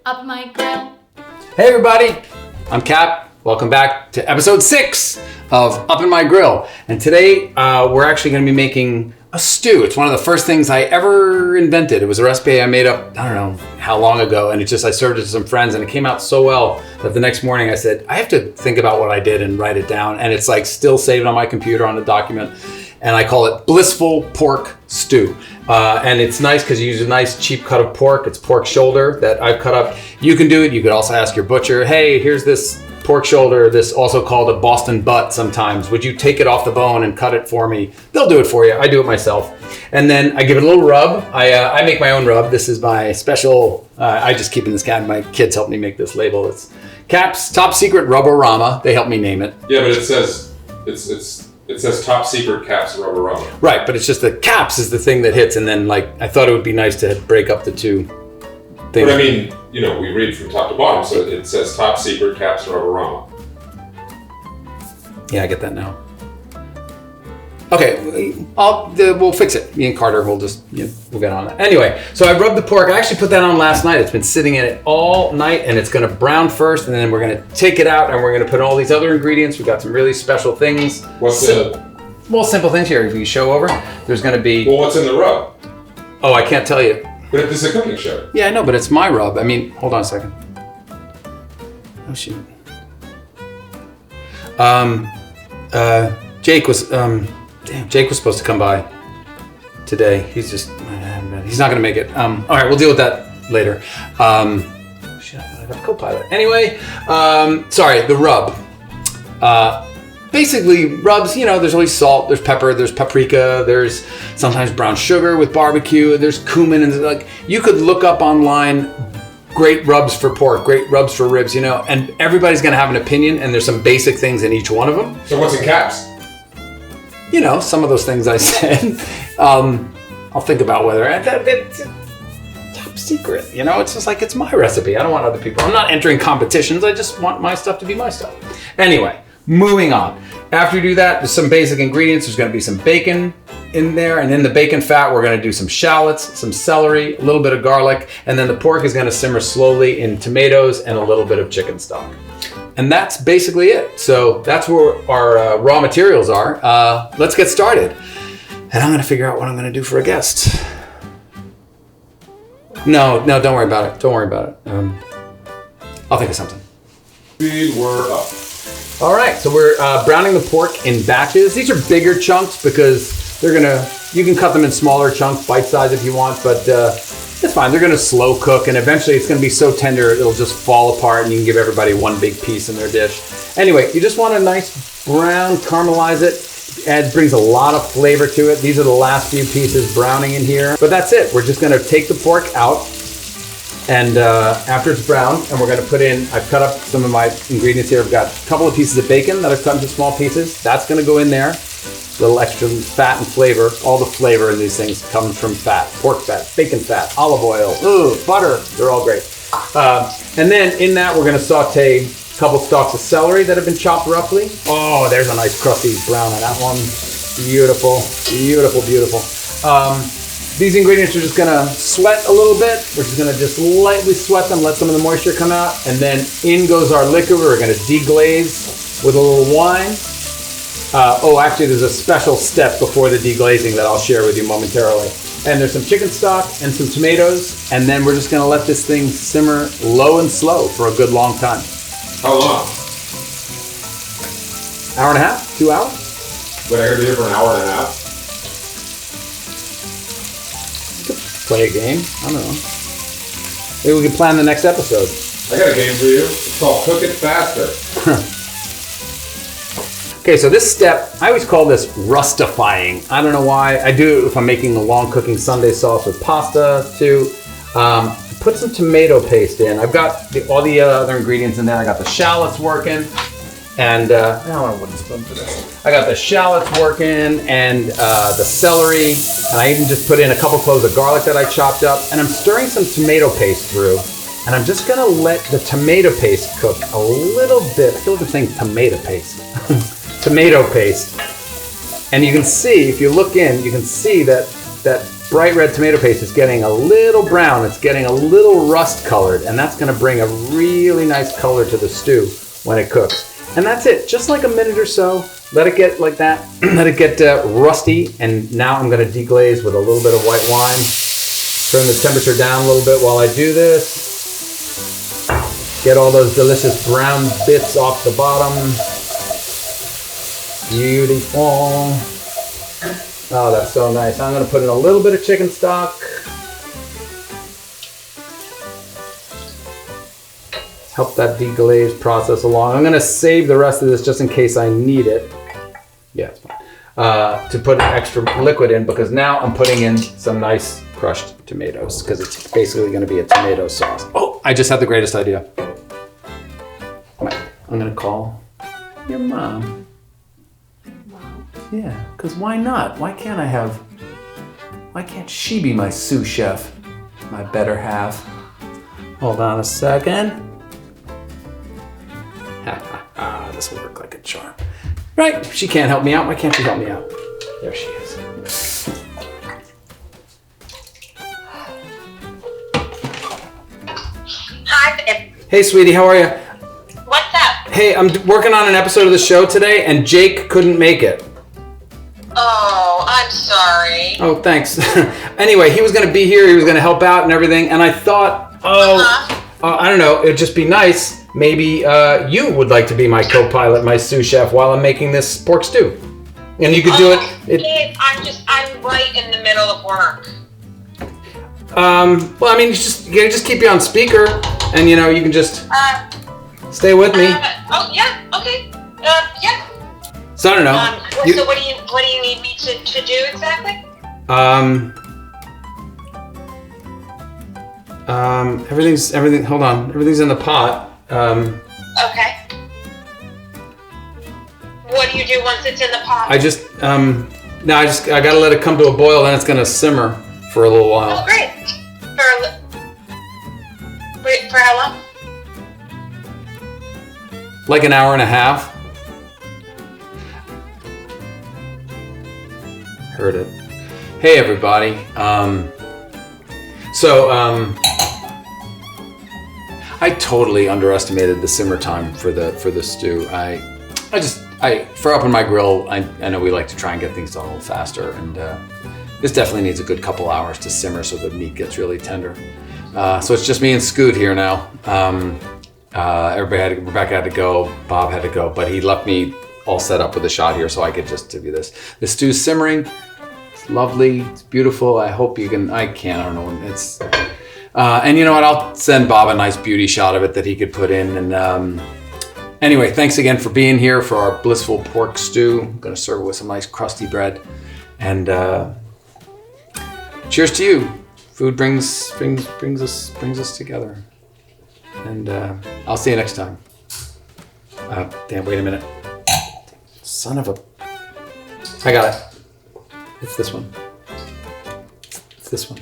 Up my grill. Hey everybody, I'm Cap. Welcome back to episode 6 of Up in My Grill. And today we're actually going to be making a stew. It's one of the first things I ever invented. It was a recipe I made up, I don't know how long ago, and I served it to some friends, and it came out so well that the next morning I said, I have to think about what I did and write it down. And it's like still saved on my computer on a document. And I call it Blissful Pork Stew. And it's nice because you use a nice cheap cut of pork. It's pork shoulder that I've cut up. You can do it. You could also ask your butcher, hey, here's this pork shoulder, this also called a Boston butt sometimes. Would you take it off the bone and cut it for me? They'll do it for you. I do it myself. And then I give it a little rub. I make my own rub. This is my special, I just keep in this can. My kids helped me make this label. It's Cap's Top Secret Rubberama. They helped me name it. Yeah, but it says, it says Top Secret Cap's Rubberama. Right, but it's just the Caps is the thing that hits. And then I thought it would be nice to break up the two things. But I mean, we read from top to bottom, so it says Top Secret Cap's Rubberama. Yeah, I get that now. Okay, we'll fix it. Me and Carter will just, we'll get on that. Anyway, so I rubbed the pork. I actually put that on last night. It's been sitting in it all night, and it's going to brown first, and then we're going to take it out, and we're going to put all these other ingredients. We've got some really special things. Simple things here. If you show over, there's going to be... Well, what's in the rub? Oh, I can't tell you. But this is a cooking show. Yeah, I know, but it's my rub. I mean, hold on a second. Oh, shoot. Jake was supposed to come by today. He's not going to make it. All right, we'll deal with that later. Shit, I have a co-pilot. Anyway, sorry, the rub. Basically, rubs, there's always salt, there's pepper, there's paprika, there's sometimes brown sugar with barbecue, there's cumin, and you could look up online great rubs for pork, great rubs for ribs, and everybody's going to have an opinion, and there's some basic things in each one of them. So what's in Caps? Some of those things I said. I'll think about whether it's top secret. It's just like it's my recipe. I don't want other people. I'm not entering competitions. I just want my stuff to be my stuff. Anyway, moving on. After you do that, there's some basic ingredients. There's going to be some bacon in there, and in the bacon fat, we're going to do some shallots, some celery, a little bit of garlic, and then the pork is going to simmer slowly in tomatoes and a little bit of chicken stock. And that's basically it. So that's where our raw materials are. Let's get started. And I'm going to figure out what I'm going to do for a guest. No, don't worry about it. Don't worry about it. I'll think of something. We were up. All right, so we're browning the pork in batches. These are bigger chunks because you can cut them in smaller chunks, bite size if you want, but it's fine. They're going to slow cook, and eventually it's going to be so tender it'll just fall apart, and you can give everybody one big piece in their dish. Anyway, you just want a nice brown, caramelize it. It brings a lot of flavor to it. These are the last few pieces browning in here, but that's it. We're just going to take the pork out, and after it's browned, and we're going to put in, I've cut up some of my ingredients here. I've got a couple of pieces of bacon that I've cut into small pieces. That's going to go in there. A little extra fat and flavor. All the flavor in these things comes from fat. Pork fat, bacon fat, olive oil, butter. They're all great. And then in that, we're going to saute a couple stalks of celery that have been chopped roughly. Oh, there's a nice crusty brown on that one. Beautiful, beautiful, beautiful. These ingredients are just going to sweat a little bit. We're just going to just lightly sweat them, let some of the moisture come out. And then in goes our liquor. We're going to deglaze with a little wine. Actually, there's a special step before the deglazing that I'll share with you momentarily. And there's some chicken stock and some tomatoes. And then we're just going to let this thing simmer low and slow for a good long time. How long? Hour and a half? 2 hours? But I gotta be here for an hour and a half? Play a game. I don't know. Maybe we can plan the next episode. I got a game for you. It's called Cook It Faster. Okay, so this step, I always call this rustifying. I don't know why. I do it if I'm making a long cooking Sunday sauce with pasta too. Put some tomato paste in. I've got all the other ingredients in there. I got the shallots working. And I don't want a wooden spoon for this. I got the shallots working and the celery. And I even just put in a couple cloves of garlic that I chopped up. And I'm stirring some tomato paste through. And I'm just gonna let the tomato paste cook a little bit. I feel like I'm saying tomato paste. Tomato paste. And you can see, if you look in, you can see that bright red tomato paste is getting a little brown. It's getting a little rust colored, and that's going to bring a really nice color to the stew when it cooks. And that's it. Just like a minute or so. Let it get like that. Let it get rusty. And now I'm going to deglaze with a little bit of white wine. Turn the temperature down a little bit while I do this. Get all those delicious brown bits off the bottom. Beautiful. Oh, that's so nice. I'm going to put in a little bit of chicken stock. Help that deglaze process along. I'm going to save the rest of this just in case I need it. Yeah, it's fine. To put extra liquid in, because now I'm putting in some nice crushed tomatoes, because it's basically going to be a tomato sauce. Oh, I just had the greatest idea. I'm going to call your mom. Mom? Yeah, because why not? Why can't she be my sous chef? My better half. Hold on a second. This will work like a charm. Right, she can't help me out. Why can't she help me out? There she is. Hi, babe. Hey, sweetie, how are you? What's up? Hey, I'm working on an episode of the show today, and Jake couldn't make it. Oh, I'm sorry. Oh, thanks. Anyway, he was going to be here. He was going to help out and everything, and I thought, I don't know, it'd just be nice. Maybe you would like to be my co-pilot, my sous chef, while I'm making this pork stew. And you could do it. Babe, I'm right in the middle of work. Well, I mean, you just keep you on speaker, and you can just stay with me. Oh, yeah, okay. Yeah. So I don't know. So what do you need me to do exactly? Everything. Hold on. Everything's in the pot. Okay. What do you do once it's in the pot? I gotta let it come to a boil, then it's gonna simmer for a little while. Oh, great. For how long? Like an hour and a half. Heard it. Hey everybody. I totally underestimated the simmer time for the stew. For Up on My Grill, I know we like to try and get things done a little faster, and this definitely needs a good couple hours to simmer so the meat gets really tender. So it's just me and Scoot here now. Rebecca had to go, Bob had to go, but he left me all set up with a shot here so I could just do this. The stew's simmering. It's lovely. It's beautiful. I hope you can. I don't know. It's. And you know what? I'll send Bob a nice beauty shot of it that he could put in. And anyway, thanks again for being here for our Blissful Pork Stew. I'm gonna serve it with some nice crusty bread. And cheers to you. Food brings us together. And I'll see you next time. Damn! Wait a minute. Son of a. I got it. It's this one. It's this one.